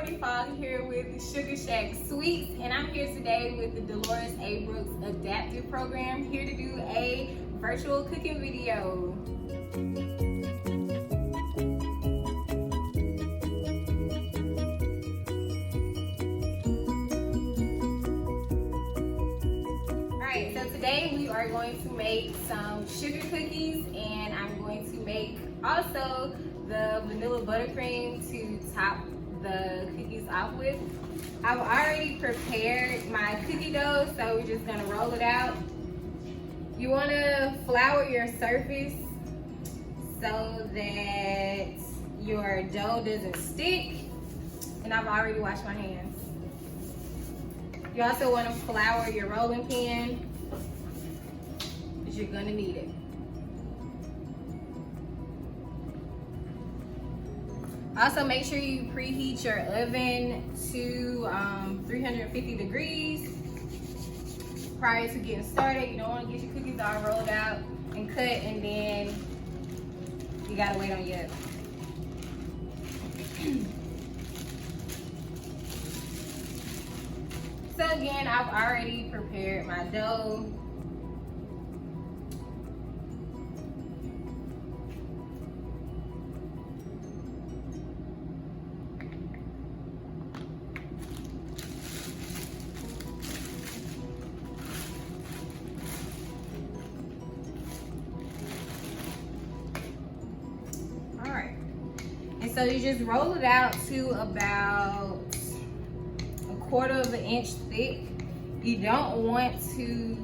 Here with Shugga Shack Sweets, and I'm here today with the Dolores A. Brooks Adaptive Program, here to do a virtual cooking video. Alright, so today we are going to make some sugar cookies, and I'm going to make also the vanilla buttercream to top the cookies off with. I've already prepared my cookie dough, so we're just gonna roll it out. You wanna flour your surface so that your dough doesn't stick, and I've already washed my hands. You also wanna flour your rolling pin, because you're gonna need it. Also, make sure you preheat your oven to 350 degrees prior to getting started. You don't want to get your cookies all rolled out and cut, and then you gotta wait on your oven. So again, I've already prepared my dough. So you just roll it out to about 1/4 of an inch thick. You don't want to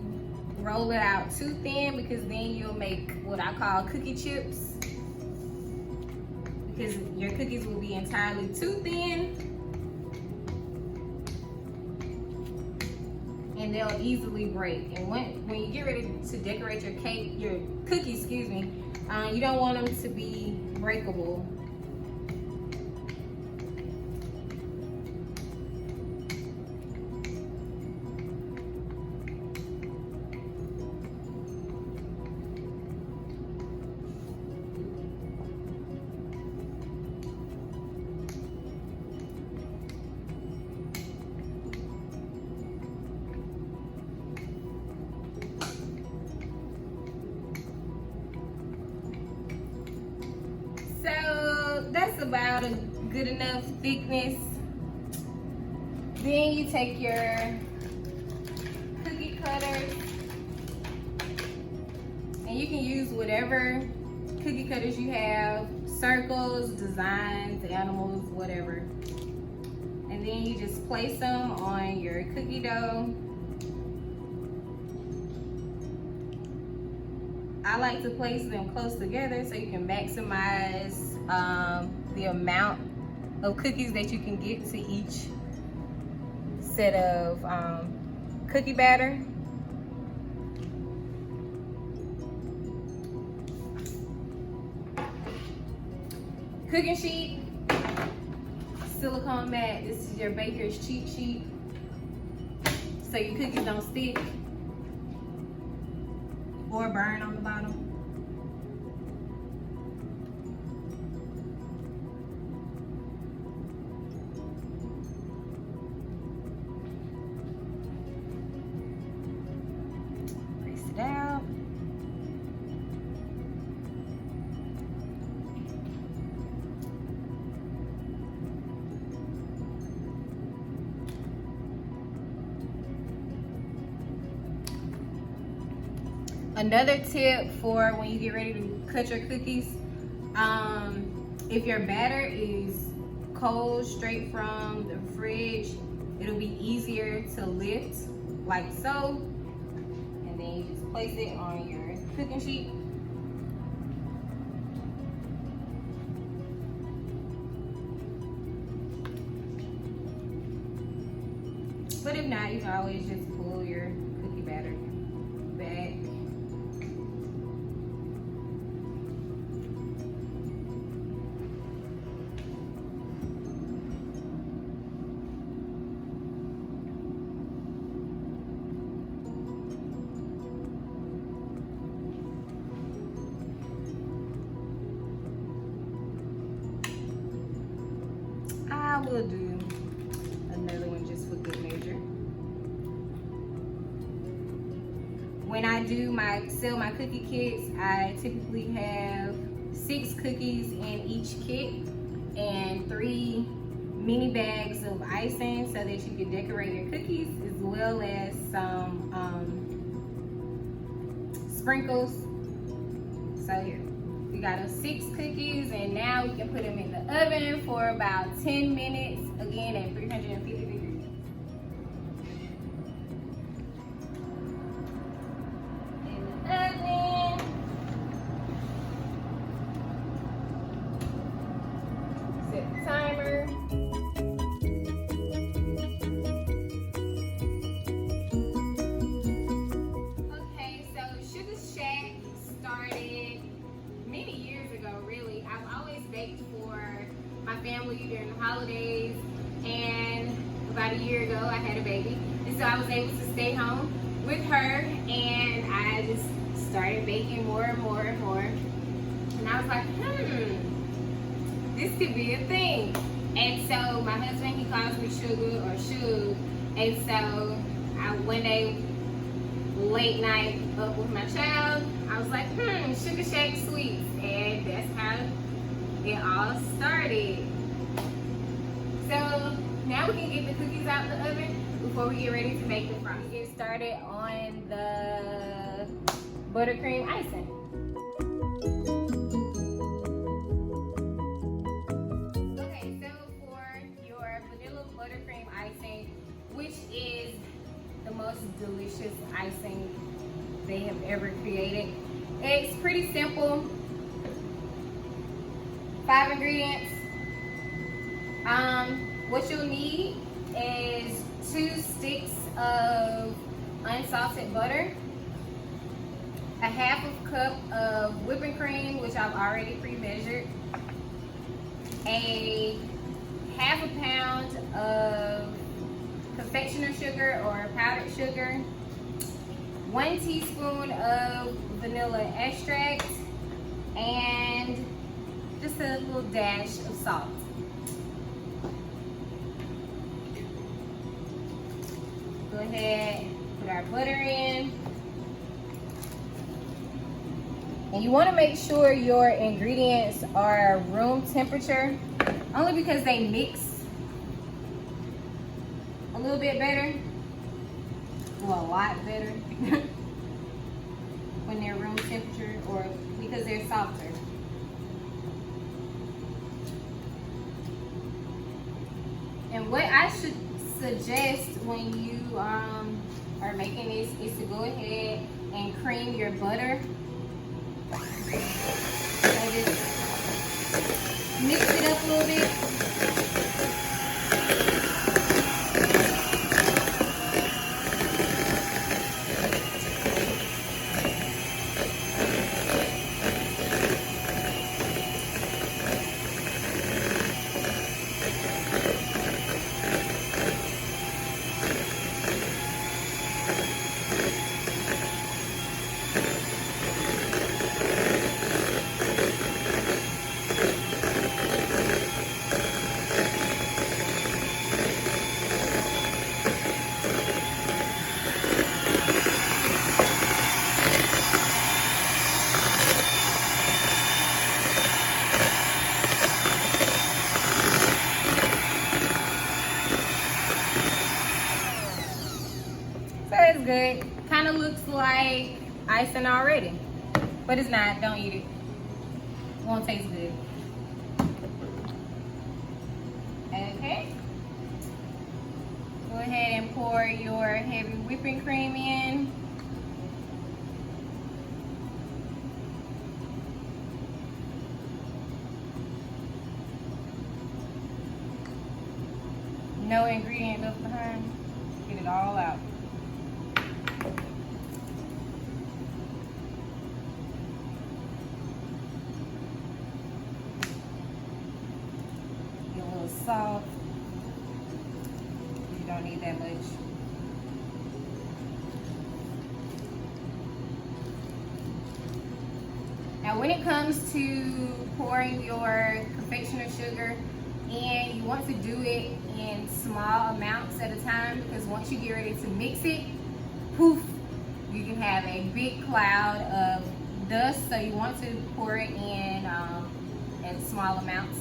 roll it out too thin, because then you'll make what I call cookie chips, because your cookies will be entirely too thin and they'll easily break. And when you get ready to decorate your cookies, you don't want them to be breakable. So that's about a good enough thickness. Then you take your cookie cutters, and you can use whatever cookie cutters you have, circles, designs, animals, whatever. And then you just place them on your cookie dough. I like to place them close together so you can maximize the amount of cookies that you can get to each set of cookie batter. Cooking sheet, silicone mat. This is your baker's cheat sheet, so your cookies don't stick or burn on the bottom. Place it out. Another tip for when you get ready to cut your cookies, if your batter is cold straight from the fridge, it'll be easier to lift like so, and then you just place it on your cooking sheet. But if not, you can always just pull your cookie batter back. I will do when I do sell my cookie kits, I typically have 6 cookies in each kit and 3 mini bags of icing so that you can decorate your cookies, as well as some sprinkles. So here, we got us 6 cookies, and now we can put them in the oven for about 10 minutes, again at 350 degrees. In the oven. Set the timer. Okay, so Shugga Shack started many years ago, really. I've always baked for my family during the holidays, and about a year ago I had a baby, and so I was able to stay home with her, and I just started baking more and more and more, and I was like, this could be a thing. And so my husband, he calls me Shugga or Shug, and so one day late night up with my child, I was like, Shugga Shack sweets, and that's how it all started. So now we can get the cookies out of the oven before we get ready to make the frost. Get started on the buttercream icing. Okay, so for your vanilla buttercream icing, which is the most delicious icing they have ever created, it's pretty simple. 5 ingredients. What you'll need is 2 sticks of unsalted butter, a 1/2 cup of whipping cream, which I've already pre-measured, a 1/2 pound of confectioner sugar or powdered sugar, 1 teaspoon of vanilla extract, and just a little dash of salt. Go ahead, put our butter in. And you want to make sure your ingredients are room temperature, only because they mix a little bit better, well, a lot better when they're room temperature, or because they're softer. And what I should suggest when you are making this is to go ahead and cream your butter. So just mix it up a little bit. It's good. Kind of looks like icing already, but it's not. Don't eat it. It won't taste good. Okay. Go ahead and pour your heavy whipping cream in. No ingredient left behind. Get it all out. Salt. You don't need that much. Now when it comes to pouring your confectioner sugar in, you want to do it in small amounts at a time, because once you get ready to mix it, poof, you can have a big cloud of dust, so you want to pour it in small amounts.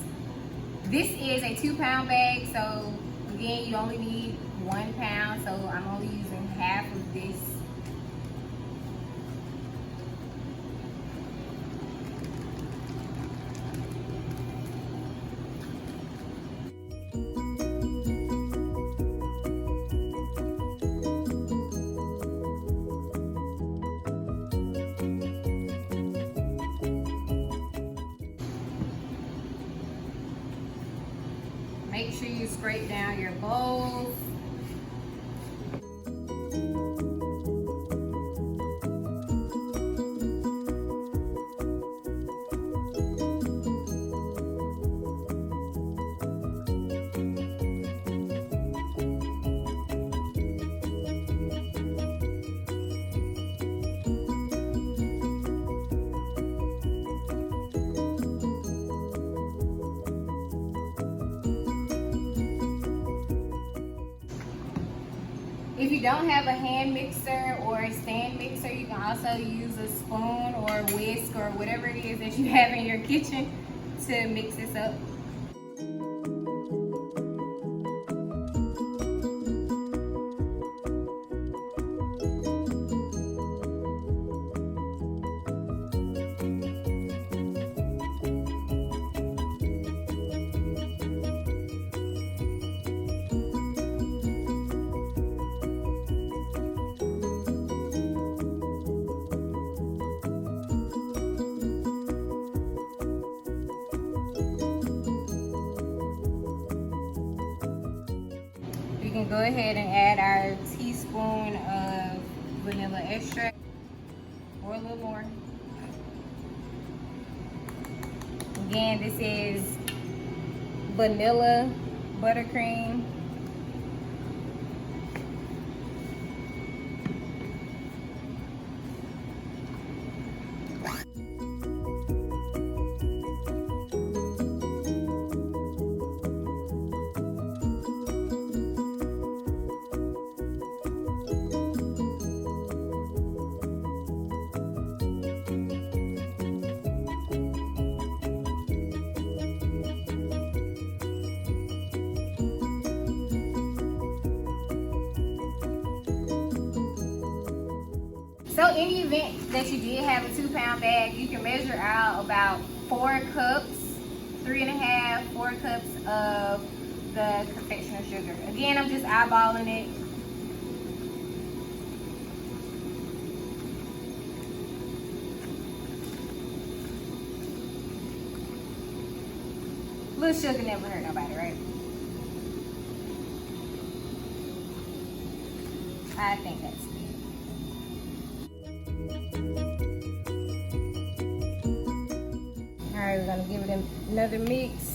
This is a 2-pound bag, so again, you only need 1 pound, so I'm only using half of this. Make sure you scrape down your bowls. If you don't have a hand mixer or a stand mixer, you can also use a spoon or a whisk or whatever it is that you have in your kitchen to mix this up. We can go ahead and add our teaspoon of vanilla extract, or a little more. Again, this is vanilla buttercream. So in the event that you did have a 2-pound bag, you can measure out about 4 cups, 3.5, 4 cups of the confectioner sugar. Again, I'm just eyeballing it. Little sugar never hurt nobody, right? I think that's it. All right, we're gonna give it another mix.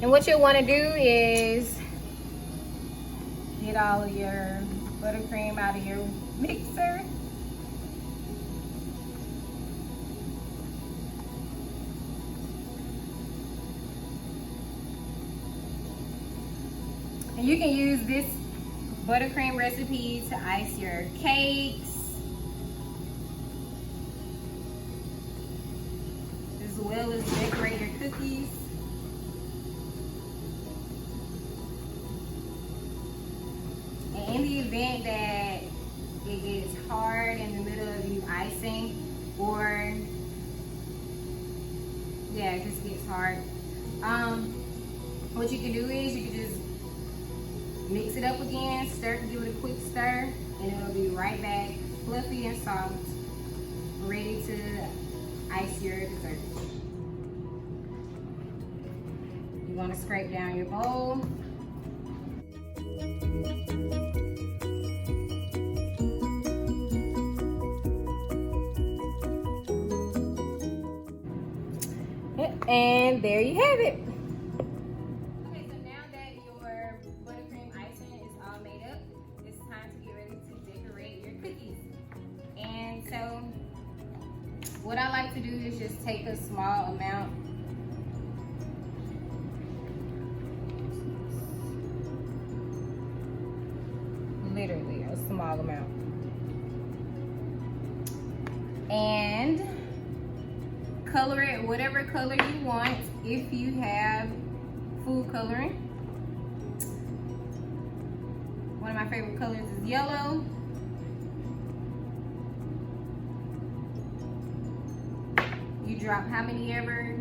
And what you'll want to do is get all of your buttercream out of your mixer. And you can use this buttercream recipe to ice your cakes, as well as decorate your cookies. In the event that it gets hard in the middle of you icing, or it just gets hard, what you can do is you can just mix it up again, give it a quick stir, and it'll be right back fluffy and soft, ready to ice your dessert. You want to scrape down your bowl. And there you have it. Okay, so now that your buttercream icing is all made up, it's time to get ready to decorate your cookies. And so what I like to do is just take a small amount. Literally a small amount. And color it whatever color you want. If you have food coloring, one of my favorite colors is yellow. You drop how many ever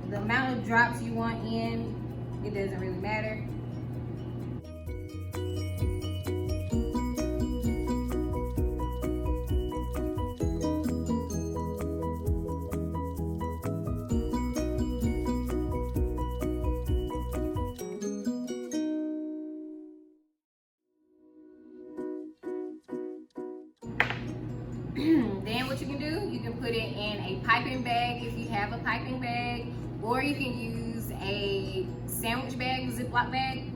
the amount of drops you want in, it doesn't really matter. Then what you can do, you can put it in a piping bag if you have a piping bag, or you can use a sandwich bag, Ziploc bag.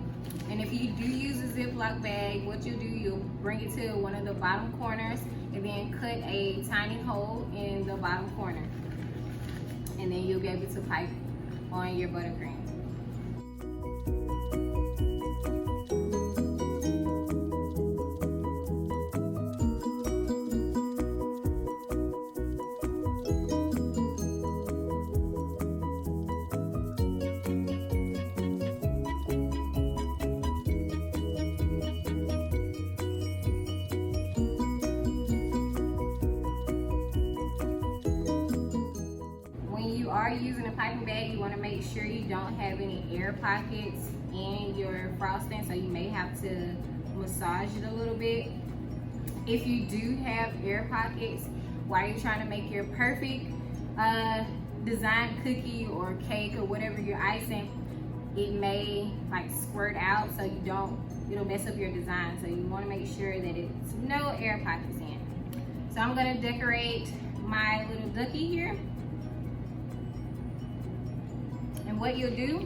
And if you do use a Ziploc bag, what you'll do, you'll bring it to one of the bottom corners and then cut a tiny hole in the bottom corner. And then you'll be able to pipe on your buttercream. Are using a piping bag, you want to make sure you don't have any air pockets in your frosting, so you may have to massage it a little bit. If you do have air pockets while you're trying to make your perfect design cookie or cake or whatever you're icing, it may like squirt out, so it'll mess up your design. So you want to make sure that it's no air pockets in. So I'm going to decorate my little ducky here. And what you'll do,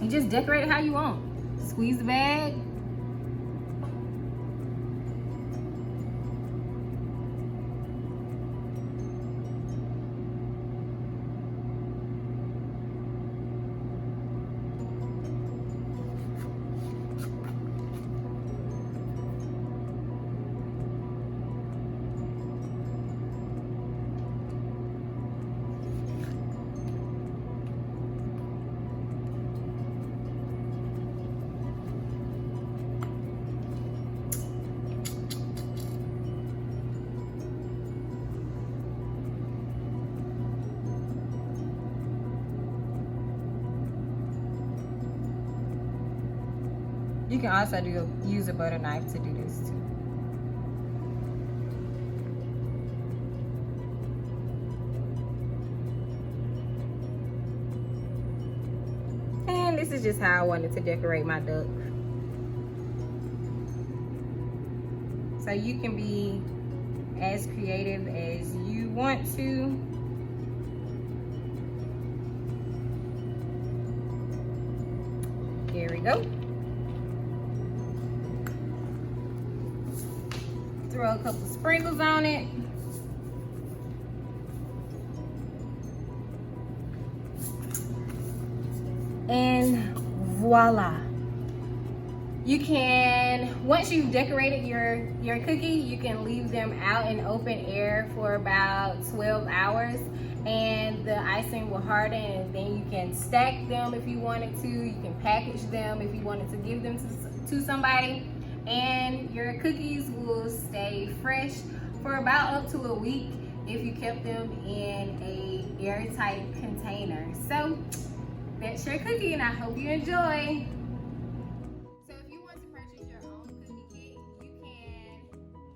you just decorate it how you want. Squeeze the bag. You can also use a butter knife to do this too. And this is just how I wanted to decorate my duck. So you can be as creative as you want to. Here we go. Throw a couple sprinkles on it. And voila. You can, once you've decorated your cookie, you can leave them out in open air for about 12 hours and the icing will harden, and then you can stack them if you wanted to. You can package them if you wanted to give them to somebody, and your cookies will stay fresh for about up to a week if you kept them in a airtight container. So that's your cookie, and I hope you enjoy. So if you want to purchase your own cookie kit, you can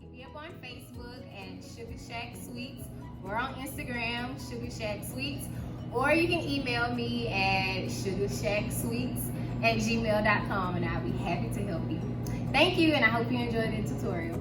hit me up on Facebook at Shugga Shack Sweets, or on Instagram, Shugga Shack Sweets, or you can email me at shuggashacksweets@gmail.com, and I'll be happy to help you. Thank you, and I hope you enjoyed the tutorial.